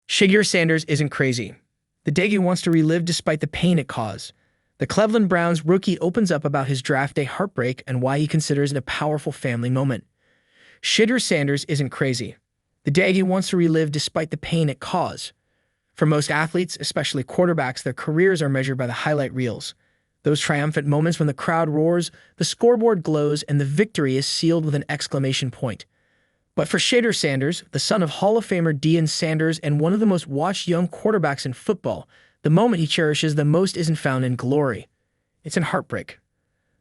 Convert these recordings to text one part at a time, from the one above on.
Shedeur Sanders isn't crazy. The Deion wants to relive despite the pain it caused. The Cleveland Browns rookie opens up about his draft day heartbreak and why he considers it a powerful family moment. Shedeur Sanders isn't crazy. The Deion wants to relive despite the pain it caused. For most athletes, especially quarterbacks, their careers are measured by the highlight reels. Those triumphant moments when the crowd roars, the scoreboard glows, and the victory is sealed with an exclamation point. But for Shedeur Sanders, the son of Hall-of-Famer Deion Sanders and one of the most watched young quarterbacks in football, the moment he cherishes the most isn't found in glory. It's in heartbreak.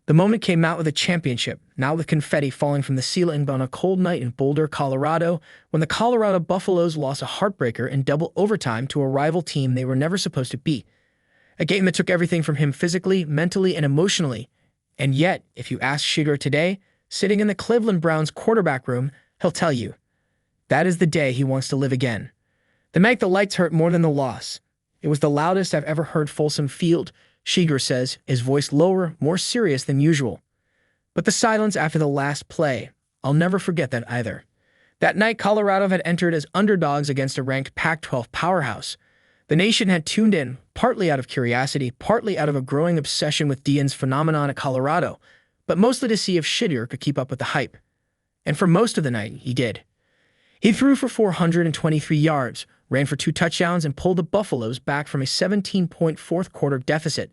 The moment came out with a championship, not with confetti falling from the ceiling, on a cold night in Boulder, Colorado, when the Colorado Buffaloes lost a heartbreaker in double overtime to a rival team they were never supposed to beat. A game that took everything from him physically, mentally, and emotionally. And yet, if you ask Shedeur today, sitting in the Cleveland Browns quarterback room, he'll tell you, that is the day he wants to live again. The night the lights hurt more than the loss. It was the loudest I've ever heard Folsom Field, Shedeur says, his voice lower, more serious than usual. But the silence after the last play, I'll never forget that either. That night, Colorado had entered as underdogs against a ranked Pac-12 powerhouse. The nation had tuned in, partly out of curiosity, partly out of a growing obsession with Deion's phenomenon at Colorado, but mostly to see if Shedeur could keep up with the hype. And for most of the night, he did. He threw for 423 yards, ran for 2 touchdowns, and pulled the Buffaloes back from a 17-point fourth-quarter deficit.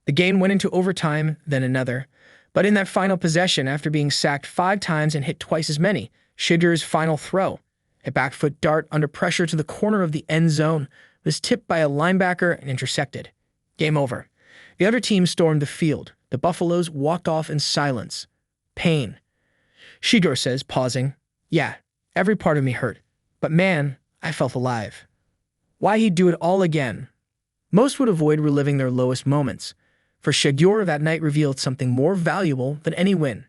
The game went into overtime, then another. But in that final possession, after being sacked 5 times and hit twice as many, Shedeur's final throw, a back foot dart under pressure to the corner of the end zone, was tipped by a linebacker and intercepted. Game over. The other team stormed the field. The Buffaloes walked off in silence. Pain. Shedeur says, pausing, "Yeah, every part of me hurt. But man, I felt alive." Why he'd do it all again? Most would avoid reliving their lowest moments. For Shedeur, that night revealed something more valuable than any win.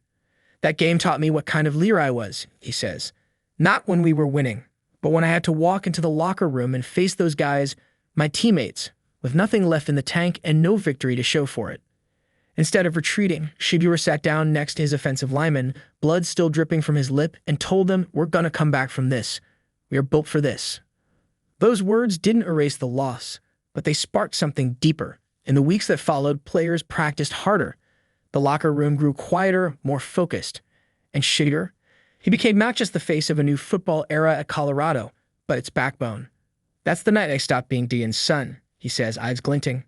"That game taught me what kind of leader I was," he says. "Not when we were winning, but when I had to walk into the locker room and face those guys, my teammates, with nothing left in the tank and no victory to show for it." Instead of retreating, Shedeur sat down next to his offensive lineman, blood still dripping from his lip, and told them, "We're gonna come back from this. We are built for this." Those words didn't erase the loss, but they sparked something deeper. In the weeks that followed, players practiced harder. The locker room grew quieter, more focused. And Shedeur, he became not just the face of a new football era at Colorado, but its backbone. "That's the night I stopped being Deion's son," he says, eyes glinting,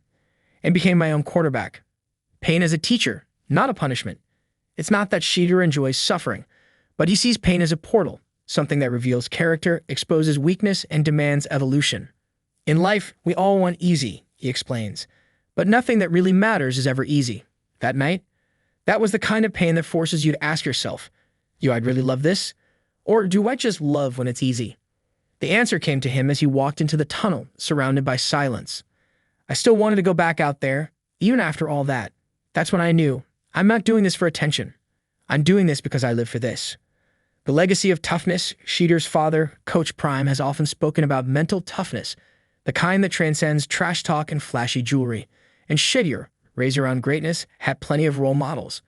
"and became my own quarterback." Pain as a teacher, not a punishment. It's not that Shedeur enjoys suffering, but he sees pain as a portal, something that reveals character, exposes weakness, and demands evolution. "In life, we all want easy," he explains, "but nothing that really matters is ever easy." That night, that was the kind of pain that forces you to ask yourself, "Do I really love this? Or do I just love when it's easy?" The answer came to him as he walked into the tunnel, surrounded by silence. "I still wanted to go back out there, even after all that. That's when I knew, I'm not doing this for attention. I'm doing this because I live for this." The legacy of toughness, Shedeur's father, Coach Prime, has often spoken about mental toughness, the kind that transcends trash talk and flashy jewelry. And Shedeur, raised around greatness, had plenty of role models.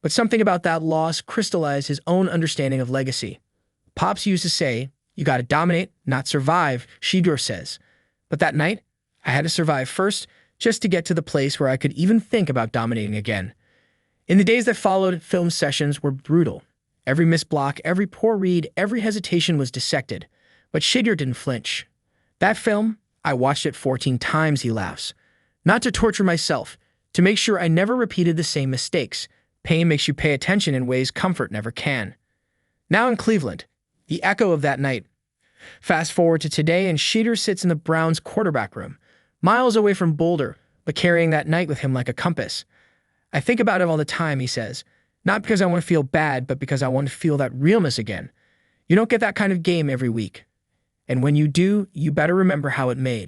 But something about that loss crystallized his own understanding of legacy. Pops used to say, "You gotta dominate, not survive," Shedeur says. But that night, I had to survive first, just to get to the place where I could even think about dominating again. In the days that followed, film sessions were brutal. Every missed block, every poor read, every hesitation was dissected. But Shedeur didn't flinch. "That film, I watched it 14 times," he laughs. "Not to torture myself, to make sure I never repeated the same mistakes. Pain makes you pay attention in ways comfort never can." Now in Cleveland, the echo of that night. Fast forward to today, and Shedeur sits in the Browns' quarterback room, miles away from Boulder, but carrying that night with him like a compass. "I think about it all the time," he says. "Not because I want to feel bad, but because I want to feel that realness again. You don't get that kind of game every week. And when you do, you better remember how it made."